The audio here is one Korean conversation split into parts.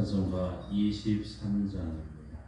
찬송가 23장입니다.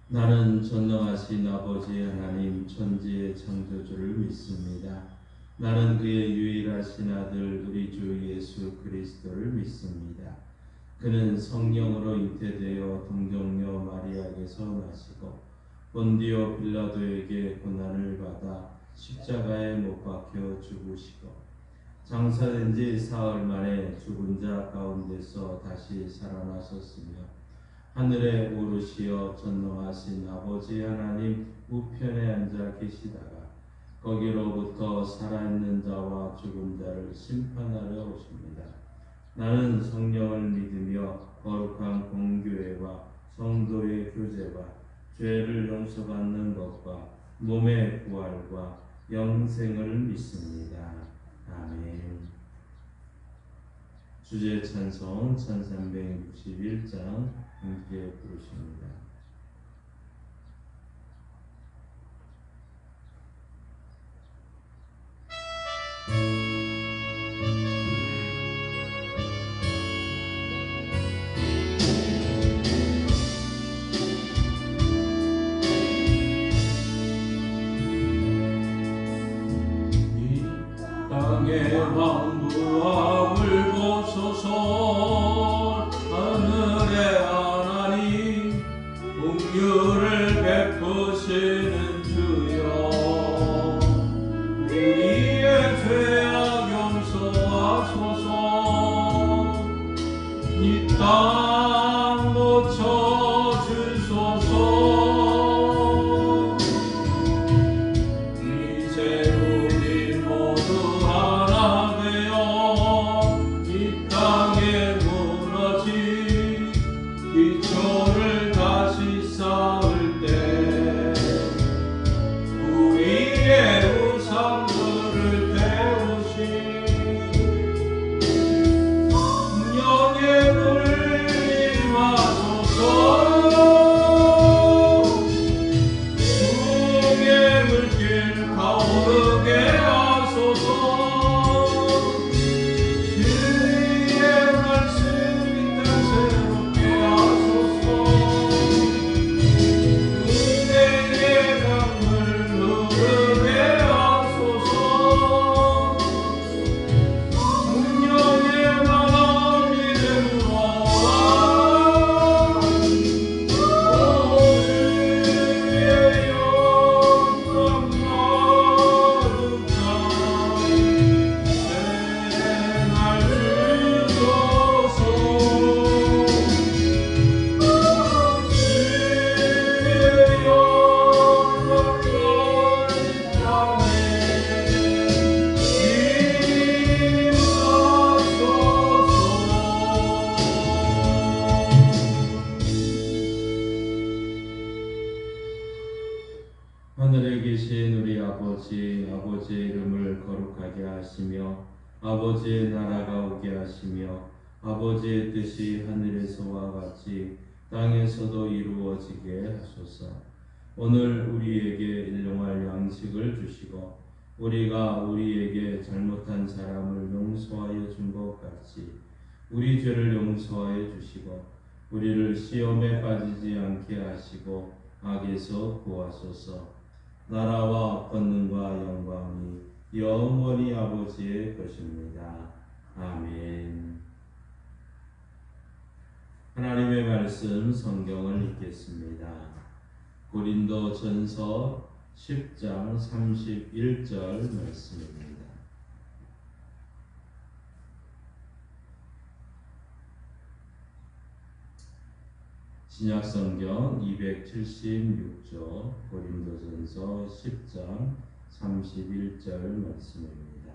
나는 전능하신 아버지 하나님 천지의 창조주를 믿습니다. 나는 그의 유일하신 아들 우리 주 예수 그리스도를 믿습니다. 그는 성령으로 잉태되어 동정녀 마리아에게서 나시고 본디오 빌라도에게 고난을 받아 십자가에 못 박혀 죽으시고 장사된 지 사흘 만에 죽은 자 가운데서 다시 살아나셨으며 하늘에 오르시어 전능하신 아버지 하나님 우편에 앉아 계시다가 거기로부터 살아있는 자와 죽은 자를 심판하러 오십니다. 나는 성령을 믿으며 거룩한 공교회와 성도의 교제와 죄를 용서받는 것과 몸의 부활과 영생을 믿습니다. 아멘. 주제 찬송 1361장 함께 부르십니다. 이 땅의 황무함을 보소서. 하늘의 하나님 긍휼을 베푸시는 주여, 우리의 죄악 용서하소서. 이 땅 고쳐 주소서. 이제 우리 모두 하나 되어 이 땅에 무너진 기초를 다시 쌓을 때 우리의 우상들을 태우신 성령의 불 임하소서. 주의 물길 가오르게 하소서. 주의 말씀 이 땅 새롭게 하소서. 은혜의 강물 흐르게 하소서. 성령의 마음 믿음으로 주의 영광 거룩한 새날 주소서. 주의 영광 하늘에 계신 우리 아버지의 이름을 거룩하게 하시며 아버지의 나라가 오게 하시며 아버지의 뜻이 하늘에서와 같이 땅에서도 이루어지게 하소서. 오늘 우리에게 일용할 양식을 주시고 우리가 우리에게 잘못한 사람을 용서하여 준 것 같이 우리 죄를 용서하여 주시고 우리를 시험에 빠지지 않게 하시고 악에서 구하소서. 나라와 권능과 영광이 영원히 아버지의 것입니다. 아멘. 하나님의 말씀 성경을 읽겠습니다. 고린도전서 10장 31절 말씀입니다. 신약성경 276조 고린도전서 10장 31절 말씀입니다.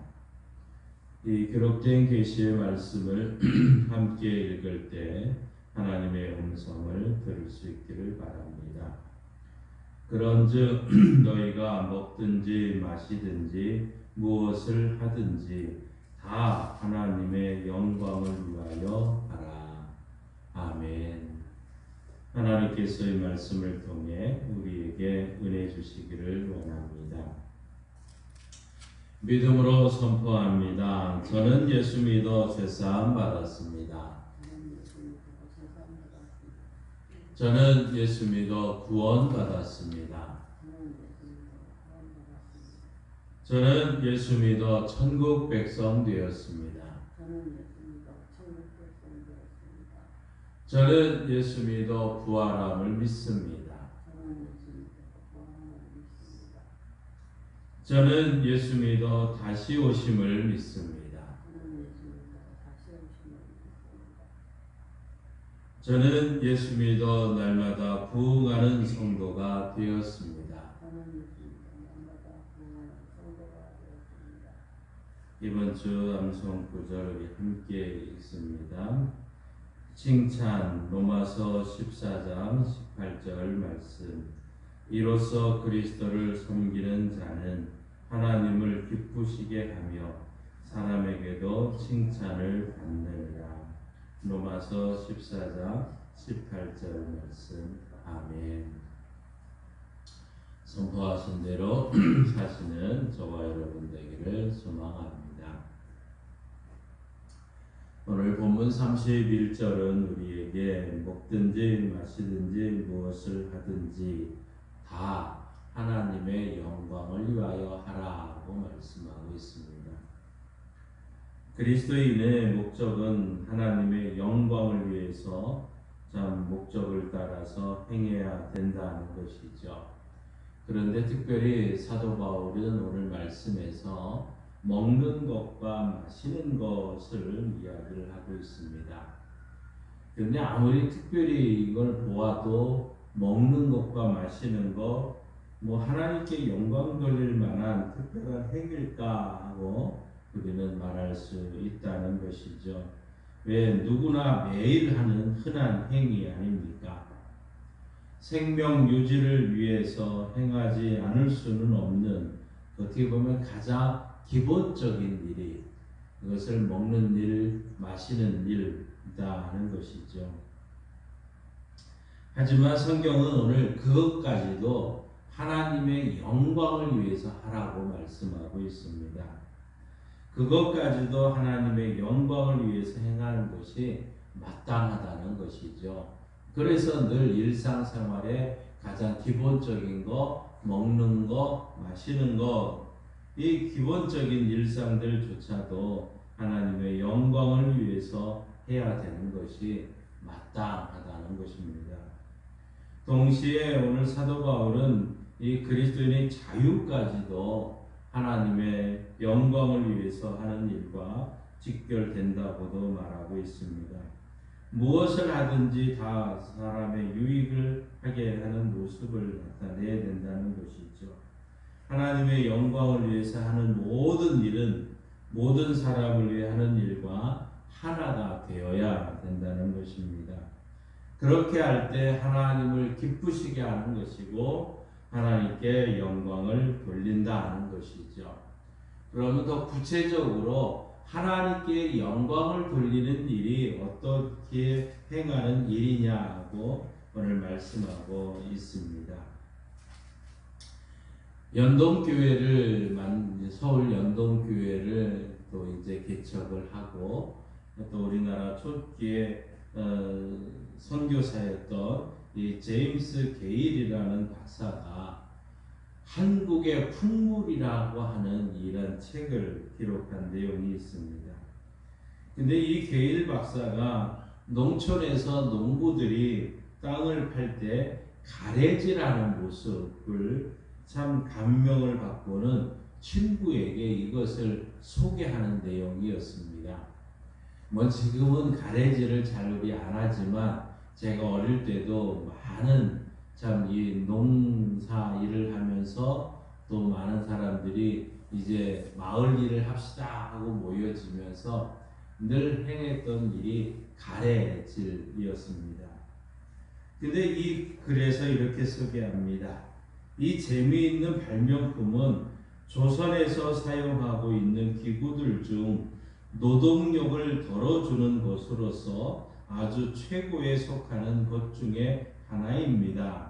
이 기록된 계시의 말씀을 함께 읽을 때 하나님의 음성을 들을 수 있기를 바랍니다. 그런즉 너희가 먹든지 마시든지 무엇을 하든지 다 하나님의 영광을 위하여 하라. 아멘. 하나님께서 이 말씀을 통해 우리에게 은혜 주시기를 원합니다. 믿음으로 선포합니다. 저는 예수 믿어 죄사함 받았습니다. 저는 예수 믿어 구원 받았습니다. 저는 예수 믿어 천국 백성 되었습니다. 저는 예수 믿어 부활함을 믿습니다. 저는 예수 믿어 다시 오심을 믿습니다. 저는 예수 믿어 날마다 부흥하는 성도가 되었습니다. 이번 주 암송 구절 함께 읽습니다. 칭찬 로마서 14장 18절 말씀. 이로써 그리스도를 섬기는 자는 하나님을 기쁘시게 하며 사람에게도 칭찬을 받느니라. 로마서 14장 18절 말씀. 아멘. 선포하신 대로 사시는 저와 여러분 되기를 소망합니다. 오늘 본문 31절은 우리에게 먹든지 마시든지 무엇을 하든지 다 하나님의 영광을 위하여 하라고 말씀하고 있습니다. 그리스도인의 목적은 하나님의 영광을 위해서 참 목적을 따라서 행해야 된다는 것이죠. 그런데 특별히 사도 바울은 오늘 말씀에서 먹는 것과 마시는 것을 이야기를 하고 있습니다. 그런데 아무리 특별히 이걸 보아도 먹는 것과 마시는 것, 하나님께 영광 돌릴 만한 특별한 행위일까 하고 우리는 말할 수 있다는 것이죠. 왜 누구나 매일 하는 흔한 행위 아닙니까? 생명 유지를 위해서 행하지 않을 수는 없는 어떻게 보면 가장 기본적인 일이 그것을 먹는 일, 마시는 일이다 하는 것이죠. 하지만 성경은 오늘 그것까지도 하나님의 영광을 위해서 하라고 말씀하고 있습니다. 그것까지도 하나님의 영광을 위해서 행하는 것이 마땅하다는 것이죠. 그래서 늘 일상생활에 가장 기본적인 거, 먹는 거, 마시는 거, 이 기본적인 일상들조차도 하나님의 영광을 위해서 해야 되는 것이 마땅하다는 것입니다. 동시에 오늘 사도 바울은 이 그리스도인의 자유까지도 하나님의 영광을 위해서 하는 일과 직결된다고도 말하고 있습니다. 무엇을 하든지 다 사람의 유익을 하게 하는 모습을 나타내야 된다는 것이죠. 하나님의 영광을 위해서 하는 모든 일은 모든 사람을 위해 하는 일과 하나가 되어야 된다는 것입니다. 그렇게 할 때 하나님을 기쁘시게 하는 것이고 하나님께 영광을 돌린다 하는 것이죠. 그러면 더 구체적으로 하나님께 영광을 돌리는 일이 어떻게 행하는 일이냐고 오늘 말씀하고 있습니다. 연동교회를 서울 연동교회를 또 이제 개척을 하고 또 우리나라 초기에 선교사였던 이 제임스 게일이라는 박사가 한국의 풍물이라고 하는 이런 책을 기록한 내용이 있습니다. 근데 이 게일 박사가 농촌에서 농부들이 땅을 팔 때 가래질하는 모습을 참 감명을 받고는 친구에게 이것을 소개하는 내용이었습니다. 지금은 가래질을 잘 우리 안 하지만 제가 어릴 때도 많은 참 이 농사 일을 하면서 또 많은 사람들이 이제 마을 일을 합시다 하고 모여지면서 늘 행했던 일이 가래질이었습니다. 근데 이 글에서 이렇게 소개합니다. 이 재미있는 발명품은 조선에서 사용하고 있는 기구들 중 노동력을 덜어주는 것으로서 아주 최고에 속하는 것 중에 하나입니다.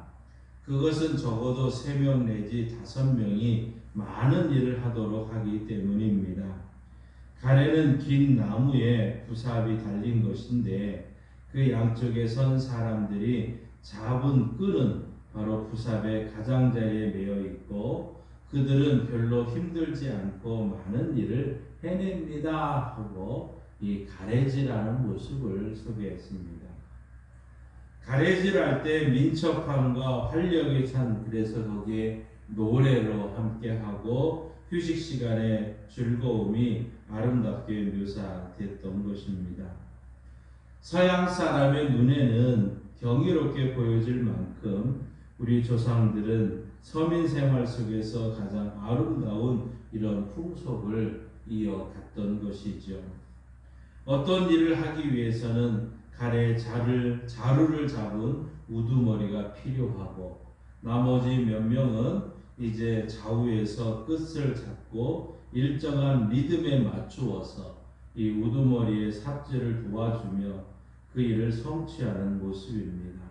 그것은 적어도 3명 내지 5명이 많은 일을 하도록 하기 때문입니다. 가래는 긴 나무에 부삽이 달린 것인데 그 양쪽에 선 사람들이 잡은 끈은 바로 부삽의 가장자리에 매여 있고 그들은 별로 힘들지 않고 많은 일을 해냅니다 하고 이 가래질하는 모습을 소개했습니다. 가래질할 때 민첩함과 활력이 찬 그래서 거기에 노래로 함께하고 휴식 시간의 즐거움이 아름답게 묘사됐던 것입니다. 서양 사람의 눈에는 경이롭게 보여질 만큼 우리 조상들은 서민 생활 속에서 가장 아름다운 이런 풍속을 이어갔던 것이죠. 어떤 일을 하기 위해서는 가래 자루를 잡은 우두머리가 필요하고 나머지 몇 명은 이제 좌우에서 끝을 잡고 일정한 리듬에 맞추어서 이 우두머리의 삽질을 도와주며 그 일을 성취하는 모습입니다.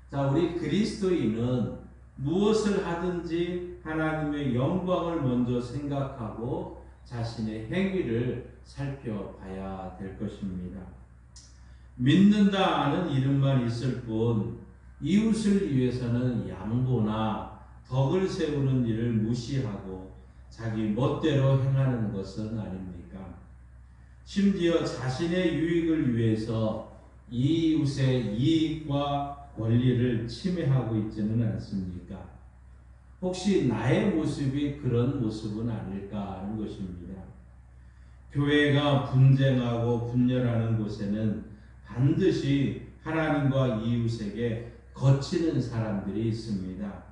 자, 우리 그리스도인은 무엇을 하든지 하나님의 영광을 먼저 생각하고 자신의 행위를 살펴봐야 될 것입니다. 믿는다는 이름만 있을 뿐 이웃을 위해서는 양보나 덕을 세우는 일을 무시하고 자기 멋대로 행하는 것은 아닙니까? 심지어 자신의 유익을 위해서 이웃의 이익과 권리를 침해하고 있지는 않습니까? 혹시 나의 모습이 그런 모습은 아닐까 하는 것입니다. 교회가 분쟁하고 분열하는 곳에는 반드시 하나님과 이웃에게 거치는 사람들이 있습니다.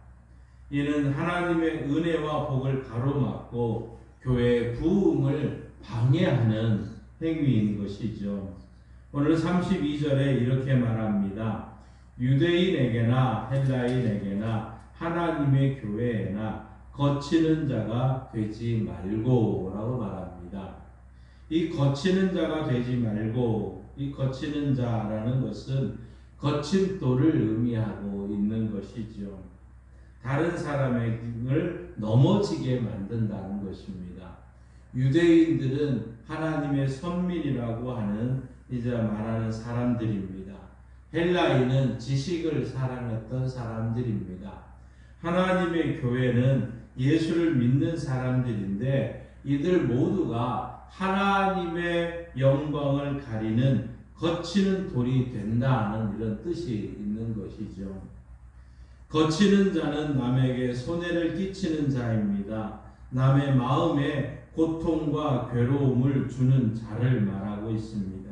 이는 하나님의 은혜와 복을 가로막고 교회의 부흥을 방해하는 행위인 것이죠. 오늘 32절에 이렇게 말합니다. 유대인에게나 헬라인에게나 하나님의 교회에나 거치는 자가 되지 말고 라고 말합니다. 이 거치는 자가 되지 말고 이 거치는 자라는 것은 거침돌을 의미하고 있는 것이죠. 다른 사람을 넘어지게 만든다는 것입니다. 유대인들은 하나님의 선민이라고 하는 이제 말하는 사람들입니다. 헬라인은 지식을 사랑했던 사람들입니다. 하나님의 교회는 예수를 믿는 사람들인데 이들 모두가 하나님의 영광을 가리는 거치는 돌이 된다는 이런 뜻이 있는 것이죠. 거치는 자는 남에게 손해를 끼치는 자입니다. 남의 마음에 고통과 괴로움을 주는 자를 말하고 있습니다.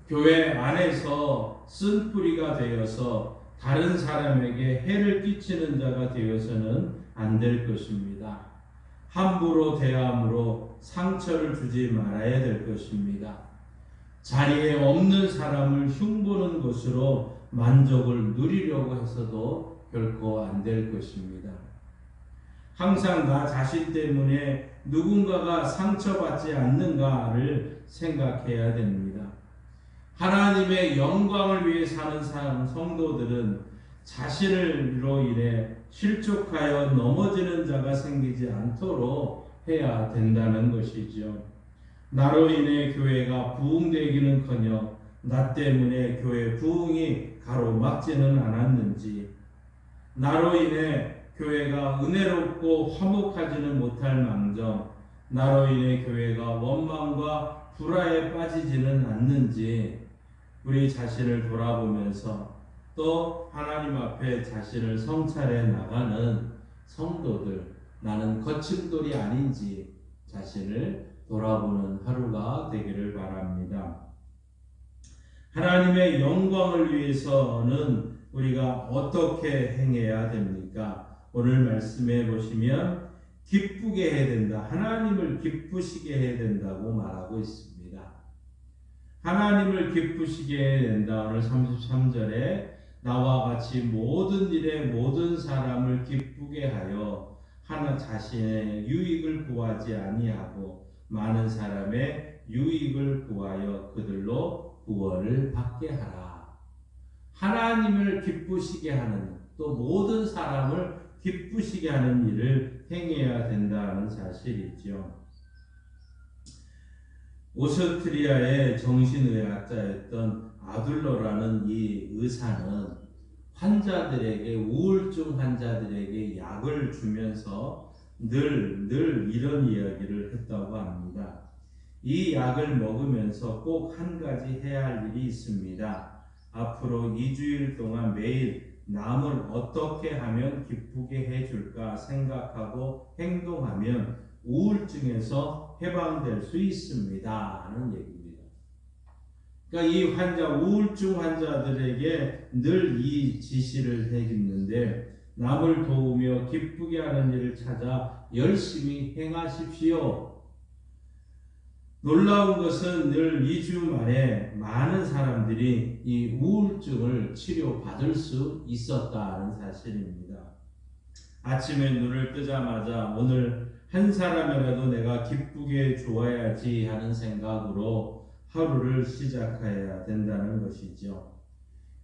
교회 안에서 쓴뿌리가 되어서 다른 사람에게 해를 끼치는 자가 되어서는 안 될 것입니다. 함부로 대함으로 상처를 주지 말아야 될 것입니다. 자리에 없는 사람을 흉보는 것으로 만족을 누리려고 해서도 결코 안 될 것입니다. 항상 나 자신 때문에 누군가가 상처받지 않는가를 생각해야 됩니다. 하나님의 영광을 위해 사는 성도들은 자신으로 인해 실족하여 넘어지는 자가 생기지 않도록 해야 된다는 것이죠. 나로 인해 교회가 부흥되기는커녕 나 때문에 교회 부흥이 가로막지는 않았는지, 나로 인해 교회가 은혜롭고 화목하지는 못할 망정 나로 인해 교회가 원망과 불화에 빠지지는 않는지 우리 자신을 돌아보면서 또 하나님 앞에 자신을 성찰해 나가는 성도들, 나는 거침돌이 아닌지 자신을 돌아보는 하루가 되기를 바랍니다. 하나님의 영광을 위해서는 우리가 어떻게 행해야 됩니까? 오늘 말씀해 보시면 기쁘게 해야 된다. 하나님을 기쁘시게 해야 된다고 말하고 있습니다. 하나님을 기쁘시게 해야 된다. 오늘 33절에 나와 같이 모든 일에 모든 사람을 기쁘게 하여 하나 자신의 유익을 구하지 아니하고 많은 사람의 유익을 구하여 그들로 구원을 받게 하라. 하나님을 기쁘시게 하는, 또 모든 사람을 기쁘시게 하는 일을 행해야 된다는 사실이죠. 오스트리아의 정신의학자였던 아둘러라는 이 의사는 환자들에게, 우울증 환자들에게 약을 주면서 늘 이런 이야기를 했다고 합니다. 이 약을 먹으면서 꼭 한 가지 해야 할 일이 있습니다. 앞으로 2주일 동안 매일 남을 어떻게 하면 기쁘게 해줄까 생각하고 행동하면 우울증에서 해방될 수 있습니다 하는 얘기입니다. 그러니까 이 환자, 우울증 환자들에게 늘 이 지시를 해주는데, 남을 도우며 기쁘게 하는 일을 찾아 열심히 행하십시오. 놀라운 것은 늘 2주 만에 많은 사람들이 이 우울증을 치료받을 수 있었다는 사실입니다. 아침에 눈을 뜨자마자 오늘 한 사람이라도 내가 기쁘게 좋아야지 하는 생각으로 하루를 시작해야 된다는 것이죠.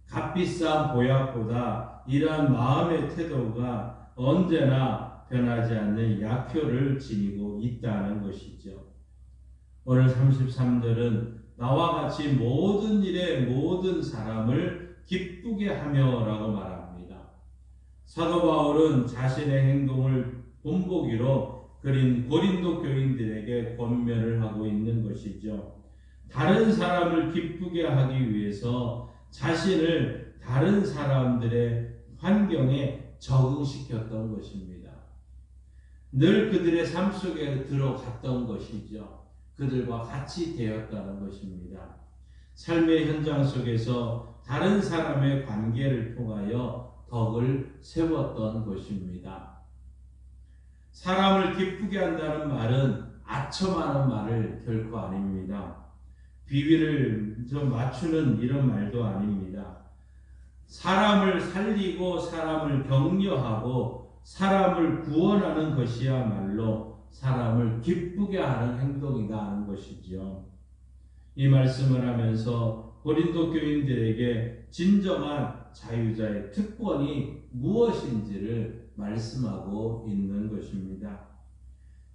값비싼 보약보다 이러한 마음의 태도가 언제나 변하지 않는 약효를 지니고 있다는 것이죠. 오늘 33절은 나와 같이 모든 일에 모든 사람을 기쁘게 하며 라고 말합니다. 사도 바울은 자신의 행동을 본보기로 그린 고린도 교인들에게 권면을 하고 있는 것이죠. 다른 사람을 기쁘게 하기 위해서 자신을 다른 사람들의 환경에 적응시켰던 것입니다. 늘 그들의 삶 속에 들어갔던 것이죠. 그들과 같이 되었다는 것입니다. 삶의 현장 속에서 다른 사람의 관계를 통하여 덕을 세웠던 것입니다. 사람을 기쁘게 한다는 말은 아첨하는 말을 결코 아닙니다. 비위를 좀 맞추는 이런 말도 아닙니다. 사람을 살리고 사람을 격려하고 사람을 구원하는 것이야말로 사람을 기쁘게 하는 행동이다 하는 것이지요. 이 말씀을 하면서 고린도 교인들에게 진정한 자유자의 특권이 무엇인지를 말씀하고 있는 것입니다.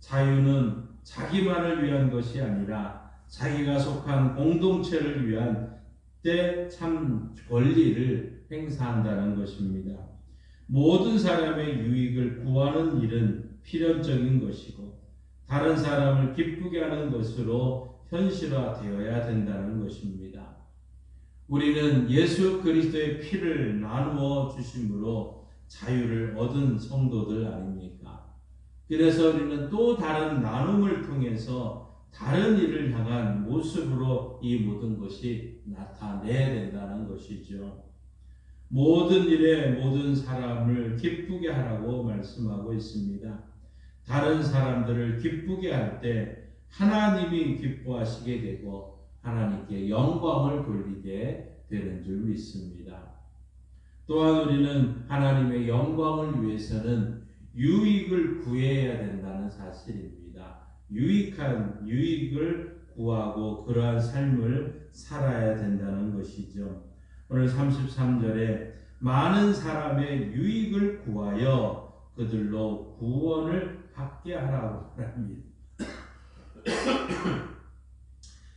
자유는 자기만을 위한 것이 아니라 자기가 속한 공동체를 위한 때 참 권리를 행사한다는 것입니다. 모든 사람의 유익을 구하는 일은 필연적인 것이고 다른 사람을 기쁘게 하는 것으로 현실화되어야 된다는 것입니다. 우리는 예수 그리스도의 피를 나누어 주심으로 자유를 얻은 성도들 아닙니까? 그래서 우리는 또 다른 나눔을 통해서 다른 일을 향한 모습으로 이 모든 것이 나타내야 된다는 것이죠. 모든 일에 모든 사람을 기쁘게 하라고 말씀하고 있습니다. 다른 사람들을 기쁘게 할 때 하나님이 기뻐하시게 되고 하나님께 영광을 돌리게 되는 줄 믿습니다. 또한 우리는 하나님의 영광을 위해서는 유익을 구해야 된다는 사실입니다. 유익한 유익을 구하고 그러한 삶을 살아야 된다는 것이죠. 오늘 33절에 많은 사람의 유익을 구하여 그들로 구원을 받게 하라고 합니다.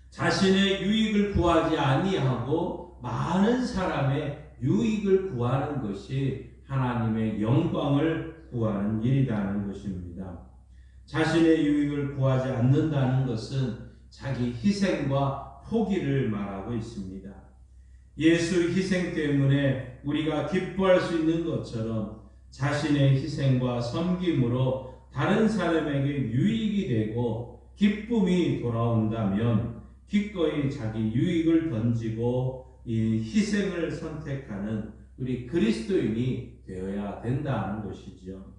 자신의 유익을 구하지 아니하고 많은 사람의 유익을 구하는 것이 하나님의 영광을 구하는 일이라는 것입니다. 자신의 유익을 구하지 않는다는 것은 자기 희생과 포기를 말하고 있습니다. 예수 희생 때문에 우리가 기뻐할 수 있는 것처럼 자신의 희생과 섬김으로 다른 사람에게 유익이 되고 기쁨이 돌아온다면 기꺼이 자기 유익을 던지고 이 희생을 선택하는 우리 그리스도인이 되어야 된다는 것이죠.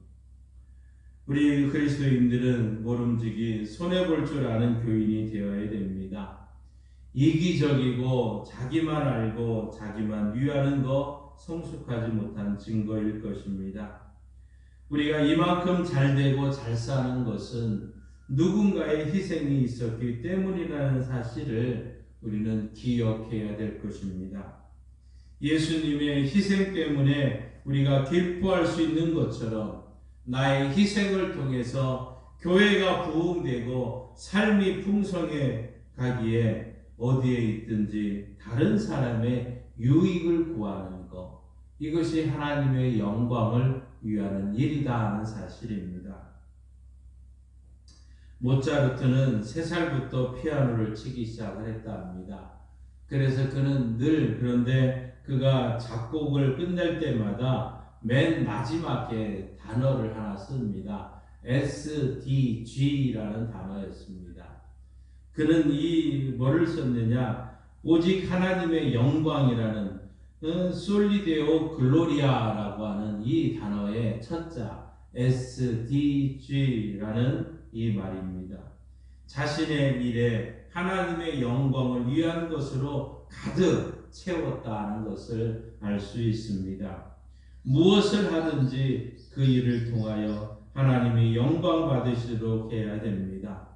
우리 그리스도인들은 모름지기 손해볼 줄 아는 교인이 되어야 됩니다. 이기적이고 자기만 알고 자기만 위하는 거 성숙하지 못한 증거일 것입니다. 우리가 이만큼 잘 되고 잘 사는 것은 누군가의 희생이 있었기 때문이라는 사실을 우리는 기억해야 될 것입니다. 예수님의 희생 때문에 우리가 기뻐할 수 있는 것처럼 나의 희생을 통해서 교회가 부흥되고 삶이 풍성해 가기에 어디에 있든지 다른 사람의 유익을 구하는 것, 이것이 하나님의 영광을 위하는 일이다 하는 사실입니다. 모차르트는 3살부터 피아노를 치기 시작을 했다 합니다. 그래서 그는 늘, 그런데 그가 작곡을 끝낼 때마다 맨 마지막에 단어를 하나 씁니다. SDG라는 단어였습니다. 그는 뭐를 썼느냐, 오직 하나님의 영광이라는 솔리데오 글로리아라고 하는 이 단어의 첫자 SDG라는 이 말입니다. 자신의 일에 하나님의 영광을 위한 것으로 가득 채웠다는 것을 알 수 있습니다. 무엇을 하든지 그 일을 통하여 하나님이 영광 받으시도록 해야 됩니다.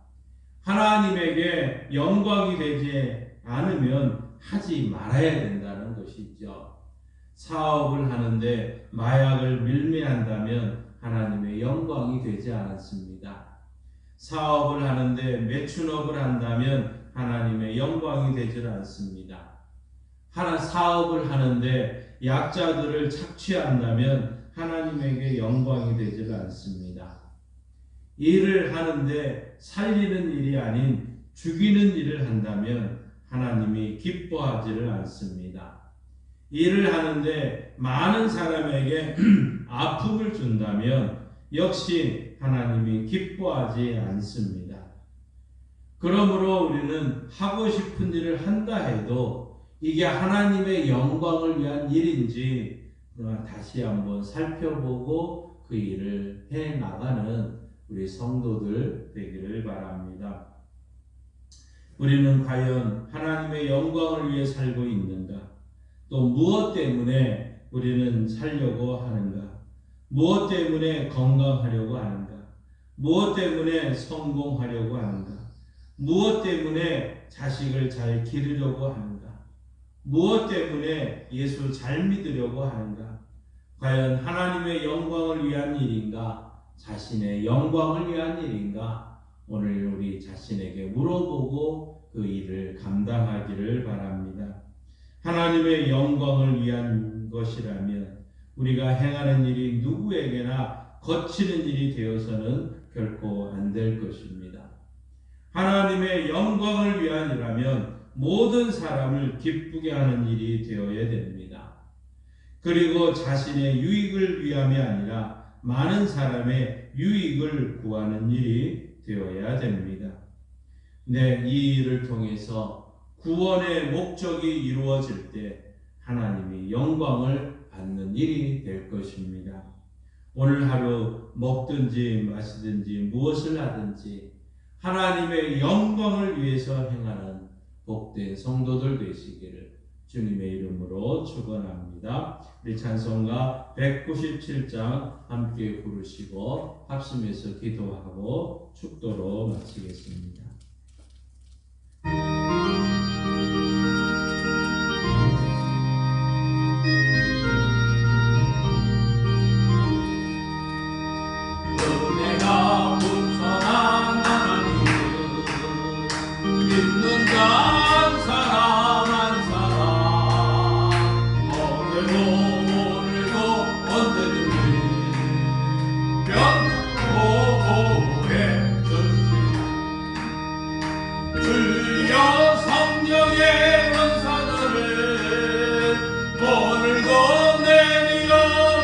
하나님에게 영광이 되지 않으면 하지 말아야 된다는 것이죠. 사업을 하는데 마약을 밀매한다면 하나님의 영광이 되지 않습니다. 사업을 하는데 매춘업을 한다면 하나님의 영광이 되지 않습니다. 사업을 하는데 약자들을 착취한다면 하나님에게 영광이 되지 않습니다. 일을 하는데 살리는 일이 아닌 죽이는 일을 한다면 하나님이 기뻐하지를 않습니다. 일을 하는데 많은 사람에게 아픔을 준다면 역시 하나님이 기뻐하지 않습니다. 그러므로 우리는 하고 싶은 일을 한다 해도 이게 하나님의 영광을 위한 일인지 다시 한번 살펴보고 그 일을 해나가는 우리 성도들 되기를 바랍니다. 우리는 과연 하나님의 영광을 위해 살고 있는가? 또 무엇 때문에 우리는 살려고 하는가? 무엇 때문에 건강하려고 하는가? 무엇 때문에 성공하려고 하는가? 무엇 때문에 자식을 잘 기르려고 하는가? 무엇 때문에 예수 잘 믿으려고 하는가? 과연 하나님의 영광을 위한 일인가? 자신의 영광을 위한 일인가? 오늘 우리 자신에게 물어보고 그 일을 감당하기를 바랍니다. 하나님의 영광을 위한 것이라면 우리가 행하는 일이 누구에게나 거치는 일이 되어서는 결코 안 될 것입니다. 하나님의 영광을 위한 일이라면 모든 사람을 기쁘게 하는 일이 되어야 됩니다. 그리고 자신의 유익을 위함이 아니라 많은 사람의 유익을 구하는 일이 되어야 됩니다. 이 일을 통해서 구원의 목적이 이루어질 때 하나님이 영광을 받는 일이 될 것입니다. 오늘 하루 먹든지 마시든지 무엇을 하든지 하나님의 영광을 위해서 행하는 복된 성도들 되시기를 주님의 이름으로 축원합니다. 우리 찬송가 197장 함께 부르시고 합심해서 기도하고 축도로 마치겠습니다. 은혜가 풍성한 하나님 믿는 자 한 사람 한 사람 오늘도 언제든지 보호해 주시옵소서. 주여 성령의 은사들을 오늘도 내려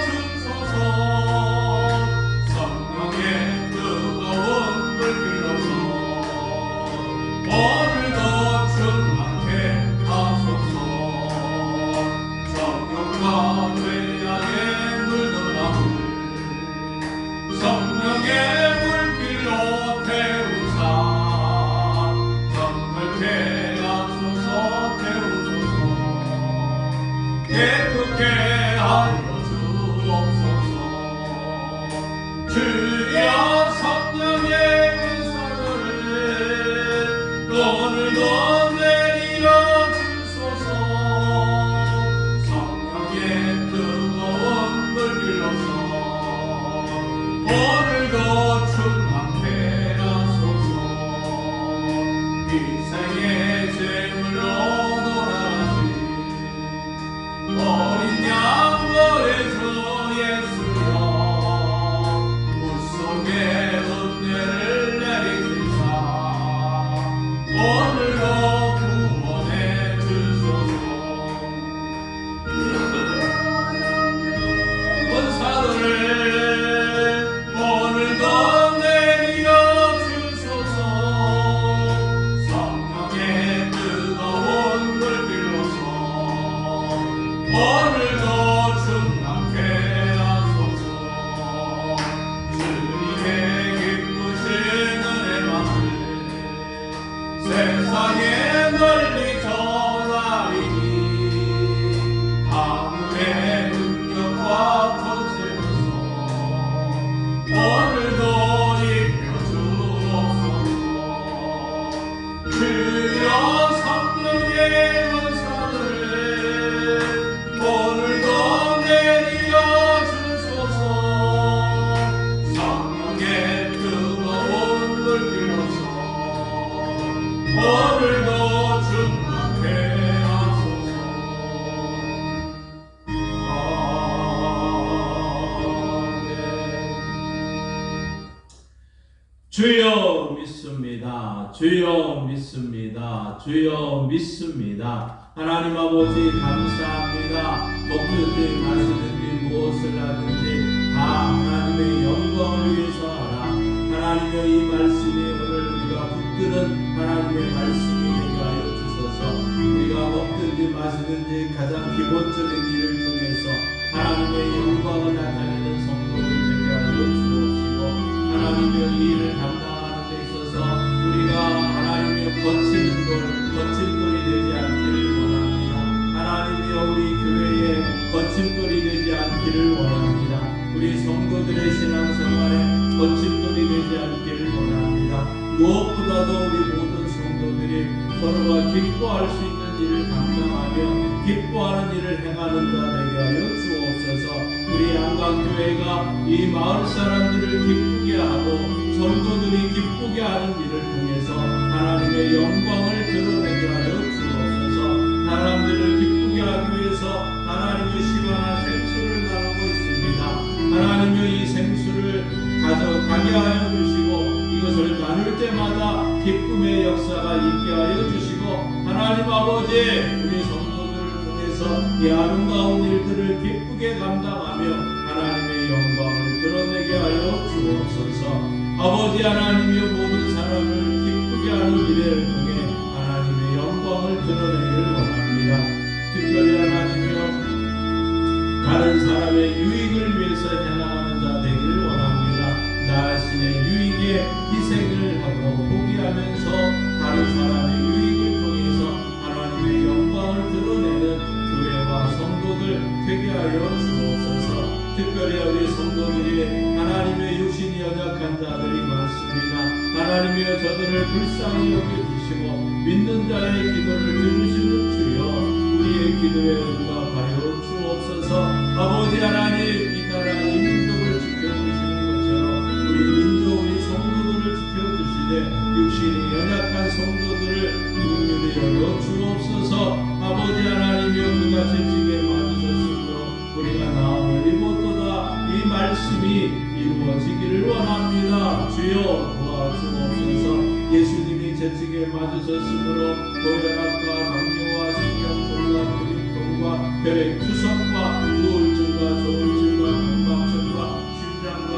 주소서. 성령의 뜨거운 불길로서 오늘도 충만케 하소서. 정욕과 죄악에 물들어가물 성령의 물길로 태우사 정결케 하소서. 태우소서. 깨끗게 하여 주옵소서. 주여 성령의 은사를 오늘도 내려 주소서. 성령의 뜨거운 불길로서 오늘도 충만케 하소서. 인생의 제물로 돌아가신 어린 양보해서 예수여 물속에 은혜를 내리시사 오늘도 구원해 주소서. 원사들을 오늘도 내려 주소서. 성령의 뜨거운 불길로서 오늘도 충만케 하소서. 주님의 기쁘신 은혜만을 세상에 널리 전하리니 하늘의 능력과 권세로서 오늘도 입혀 주옵소서. 주여 성령의 은사를 오늘도 내려 주소서. 성령의 뜨거운 불길로서 오늘도 충만케 하소서. 아멘. 주여 믿습니다. 주여 믿습니다. 주여 믿습니다. 하나님 아버지 감사합니다. 먹든지 마시든지 무엇을 하든지 다 하나님의 영광을 위해서 하라. 하나님의 이 말씀이 오늘 우리가 붙드는 하나님의 말씀이 되게 하여 주소서. 우리가 먹든지 마시든지 가장 기본적인 일을 통해서 하나님의 영광을 나타내는 성도들 되게 하여 주옵시고, 하나님의 이 일을 감당하는 데 있어서 우리가 하나님의 거친 돌이 되지 않기를 원합니다. 하나님이여 우리 교회에 거침돌이 되지 않기를 원합니다. 우리 성도들의 신앙생활에 거침돌이 되지 않기를 원합니다. 무엇보다도 우리 모든 성도들이 서로가 기뻐할 수 있는 일을 감당하며 기뻐하는 일을 행하는 자 되게 하여 주옵소서. 우리 양강교회가 이 마을 사람들을 기쁘게 하고 성도들이 기쁘게 하는 일을 통해서 하나님의 영광을 드러내게 하여 주옵소서. 사람들을 기쁘게 하기 위해서 하나님의 시원한 생수를 나누고 있습니다. 하나님의 이 생수를 가져가게 하여 주시고 이것을 나눌 때마다 기쁨의 역사가 있게 하여 주시고, 하나님 아버지 우리 성도들을 통해서 이 아름다운 일들을 기쁘게 감당하며 하나님의 영광을 드러내게 하여 주옵소서. 아버지 하나님이여 모든 사람을 기쁘게 하는 일을 통해 하나님의 영광을 드러내기를 원합니다. 특별히 하나님이여 다른 사람의 유익을 위해서 해나가는 자 되기를 원합니다. 나 자신의 유익에 희생을 하고 포기하면서 다른 사람의 유익을 통해서 하나님의 영광을 드러내는 하나님이여 저들을 불쌍히 여겨주시고 믿는 자의 기도를 들으시는 주여 우리의 기도에 응답하여 주옵소서. 아버지 하나님 이 나라 이 민족을 지켜주시는 것처럼 우리 민족 우리 성도들을 지켜주시되 육신이 연약한 성도들을 긍휼히 여겨 주옵소서. 아버지 하나님이여 그가 채찍에 맞으셨으므로 우리가 나음을 입었도다. 이 말씀이 이루어지기를 원합니다. 주여 도와주옵소서. 예수님이 채찍에 맞으셨으므로 고혈압과 당뇨와 신경통과 근육통과 혈액투석과 우울증과 조울증과 강박증과 심장과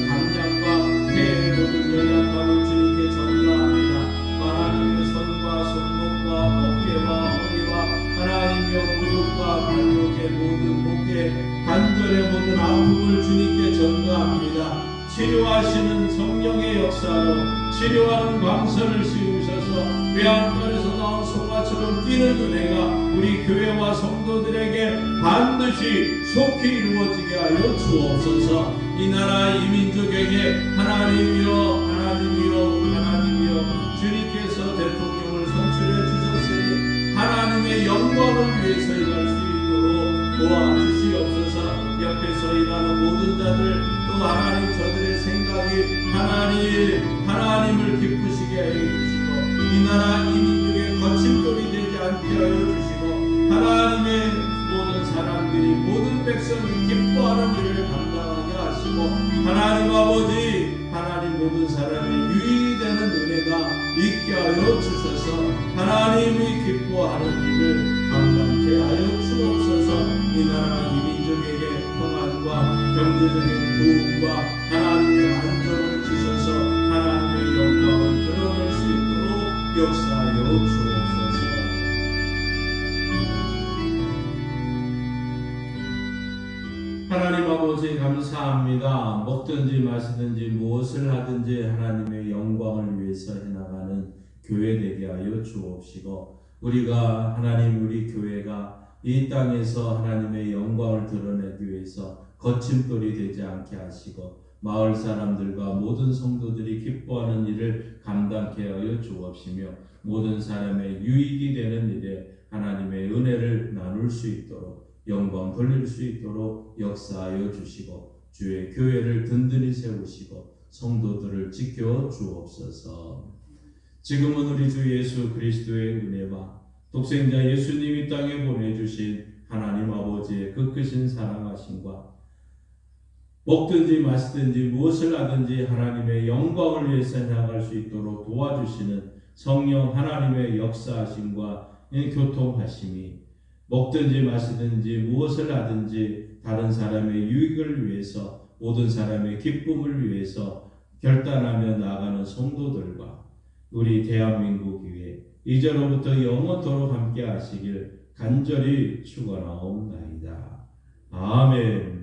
담량과 폐의 모든 연약함을 주님께 전가합니다. 하나님의 손과 손목과 어깨와 허리와 하나님의 무릎과 발목의 모든 목에 관절의 모든 아픔을 주님께 전가합니다. 치료하시는 성령의 역사로 치료하는 광선을 씌우셔서 외양간에서 나온 송아처럼 뛰는 은혜가 우리 교회와 성도들에게 반드시 속히 이루어지게 하여 주옵소서. 이 나라 이 민족에게 하나님이여 주님께서 대통령을 선출해 주셨으니 하나님의 영광을 위해서 일할 수 있도록 도와주시옵소서. 옆에서 일하는 모든 자들 또 하나님 저들의 생각이 하나님을 기쁘시게 하여 주시고 이 나라 이 민족의 거침돌이 되지 않게 하여 주시고 하나님의 모든 사람들이 모든 백성이 기뻐하는 일을 감당하게 하시고 하나님 아버지 하나님 모든 사람의 유익이 되는 은혜가 있게 하여 주셔서 하나님이 기뻐하는 일을 감당케 하여 주옵소서. 이 나라 이 민족에게 평안과 경제적인 도움과 하나님의 안전을 주셔서 하나님의 영광을 드러낼 수 있도록 역사하여 주옵소서. 하나님 아버지 감사합니다. 먹든지 마시든지 무엇을 하든지 하나님의 영광을 위해서 해나가는 교회 되게 하여 주옵시고 우리가 하나님 우리 교회가 이 땅에서 하나님의 영광을 드러내기 위해서 거침돌이 되지 않게 하시고 마을 사람들과 모든 성도들이 기뻐하는 일을 감당케 하여 주옵시며 모든 사람의 유익이 되는 일에 하나님의 은혜를 나눌 수 있도록 영광 돌릴 수 있도록 역사하여 주시고 주의 교회를 든든히 세우시고 성도들을 지켜 주옵소서. 지금은 우리 주 예수 그리스도의 은혜와 독생자 예수님이 땅에 보내주신 하나님 아버지의 그 크신 사랑하심과 먹든지 마시든지 무엇을 하든지 하나님의 영광을 위해서 나아갈 수 있도록 도와주시는 성령 하나님의 역사하심과 교통하심이 먹든지 마시든지 무엇을 하든지 다른 사람의 유익을 위해서 모든 사람의 기쁨을 위해서 결단하며 나아가는 성도들과 우리 대한민국 위에 이제로부터 영원토록 함께 하시길 간절히 축원하옵나이다. 아멘.